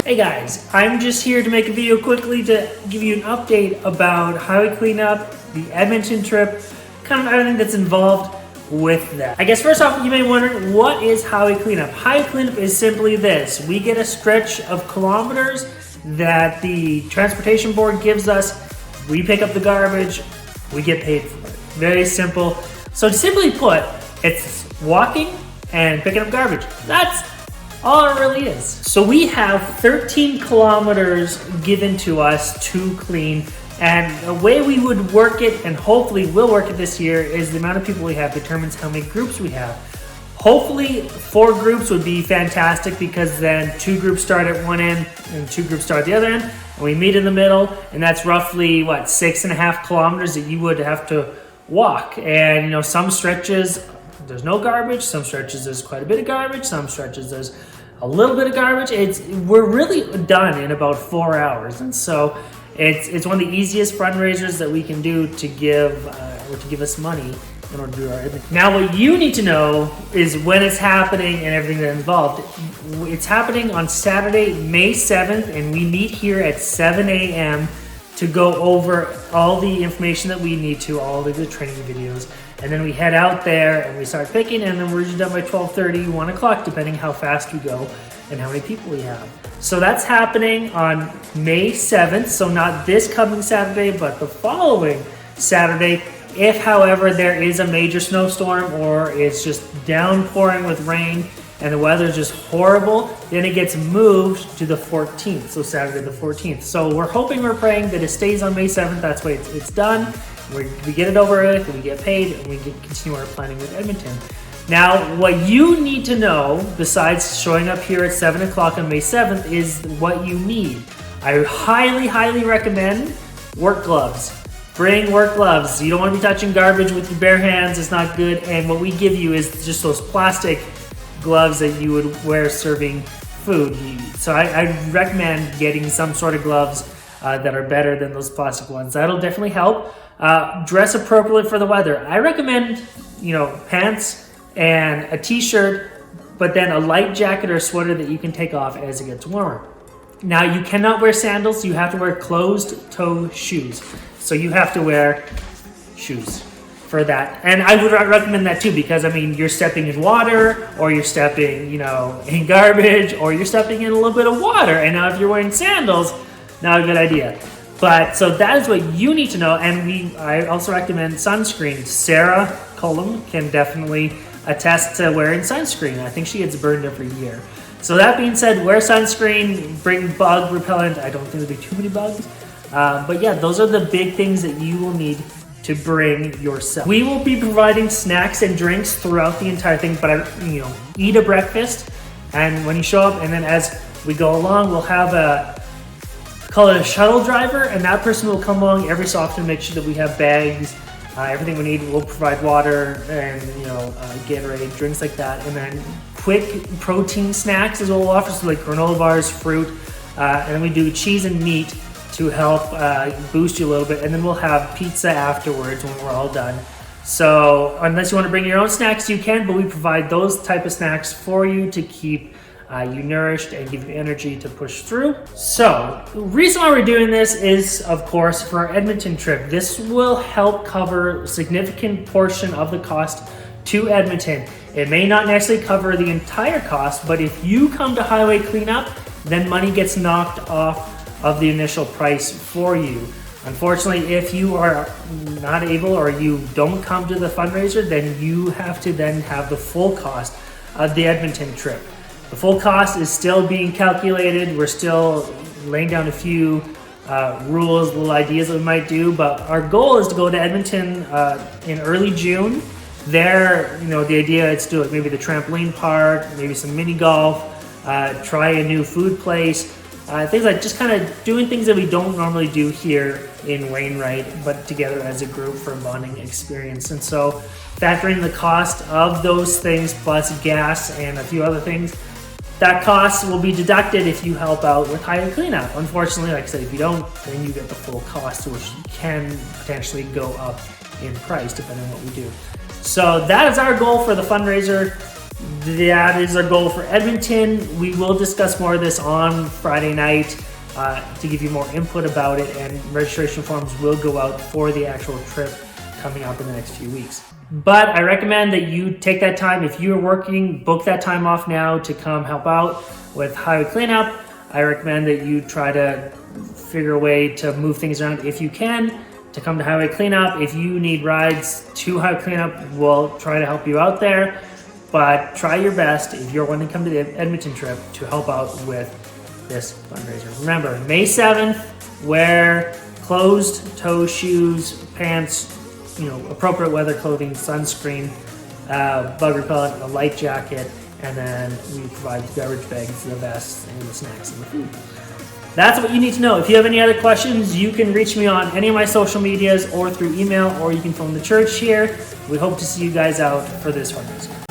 Hey guys, I'm just here to make a video quickly to give you an update about highway cleanup, the Edmonton trip, kind of everything that's involved with that. I guess first off, you may wonder, what is highway cleanup? Highway cleanup is simply this. We get a stretch of kilometers that the transportation board gives us. We pick up the garbage, we get paid for it. Very simple. So simply put, it's walking and picking up garbage. That's all it really is. So we have 13 kilometers given to us to clean, and the way we would work it, and hopefully will work it this year, is the amount of people we have determines how many groups we have. Hopefully 4 groups would be fantastic, because then 2 groups start at one end and 2 groups start at the other end, and we meet in the middle, and that's roughly, 6.5 kilometers that you would have to walk. And some stretches there's no garbage, some stretches there's quite a bit of garbage, some stretches there's a little bit of garbage. We're really done in about 4 hours, and so it's one of the easiest fundraisers that we can do to give us money in order to do our event. Now, what you need to know is when it's happening and everything that's involved. It's happening on Saturday, May 7th, and we meet here at 7 a.m. to go over all the information that we need to, all of the training videos. And then we head out there and we start picking, and then we're usually done by 12:30, 1 o'clock, depending how fast we go and how many people we have. So that's happening on May 7th, so not this coming Saturday, but the following Saturday. If, however, there is a major snowstorm or it's just downpouring with rain and the weather is just horrible, then it gets moved to the 14th, so Saturday the 14th. So we're hoping, we're praying that it stays on May 7th. That's why it's done. We get it over with, we get paid, and we continue our planning with Edmonton. Now, what you need to know, besides showing up here at 7 o'clock on May 7th, is what you need. I highly, highly recommend work gloves. Bring work gloves. You don't want to be touching garbage with your bare hands. It's not good. And what we give you is just those plastic gloves that you would wear serving food. So I recommend getting some sort of gloves that are better than those plastic ones. That'll definitely help. Dress appropriately for the weather. I recommend, pants and a t-shirt, but then a light jacket or sweater that you can take off as it gets warmer. Now, you cannot wear sandals. You have to wear closed-toe shoes. So you have to wear shoes for that. And I would recommend that too, because you're stepping in water, or you're stepping, in garbage, or you're stepping in a little bit of water. And now if you're wearing sandals, not a good idea. But so that is what you need to know. And I also recommend sunscreen. Sarah Cullum can definitely attest to wearing sunscreen. I think she gets burned every year. So that being said, wear sunscreen, bring bug repellent. I don't think there'll be too many bugs. But yeah, those are the big things that you will need to bring yourself. We will be providing snacks and drinks throughout the entire thing, but eat a breakfast, and when you show up, and then as we go along, we'll have call it a shuttle driver, and that person will come along every so often, make sure that we have bags, everything we need. We'll provide water and Gatorade, drinks like that, and then quick protein snacks as well. We'll offer, so like granola bars, fruit, and then we do cheese and meat to help boost you a little bit, and then we'll have pizza afterwards when we're all done. So unless you want to bring your own snacks, you can, but we provide those type of snacks for you to keep you nourished and give you energy to push through. So the reason why we're doing this is, of course, for our Edmonton trip. This will help cover a significant portion of the cost to Edmonton. It may not necessarily cover the entire cost, but if you come to highway cleanup, then money gets knocked off of the initial price for you. Unfortunately, if you are not able, or you don't come to the fundraiser, then you have to then have the full cost of the Edmonton trip. The full cost is still being calculated. We're still laying down a few rules, little ideas that we might do, but our goal is to go to Edmonton in early June. There, the idea is to do maybe the trampoline park, maybe some mini golf, try a new food place, things like just kind of doing things that we don't normally do here in Wainwright, but together as a group for a bonding experience. And so factoring the cost of those things plus gas and a few other things, that cost will be deducted if you help out with highway cleanup. Unfortunately, like I said, if you don't, then you get the full cost, which can potentially go up in price depending on what we do. So that is our goal for the fundraiser. That is our goal for Edmonton. We will discuss more of this on Friday night to give you more input about it, and registration forms will go out for the actual trip coming up in the next few weeks. But I recommend that you take that time. If you're working, book that time off now to come help out with highway cleanup. I recommend that you try to figure a way to move things around if you can to come to highway cleanup. If you need rides to highway cleanup, we'll try to help you out there. But try your best if you're wanting to come to the Edmonton trip to help out with this fundraiser. Remember, May 7th, wear closed-toe shoes, pants, appropriate weather clothing, sunscreen, bug repellent, a light jacket, and then we provide the garbage bags, the vests, and the snacks and the food. That's what you need to know. If you have any other questions, you can reach me on any of my social medias or through email, or you can phone the church here. We hope to see you guys out for this fundraiser.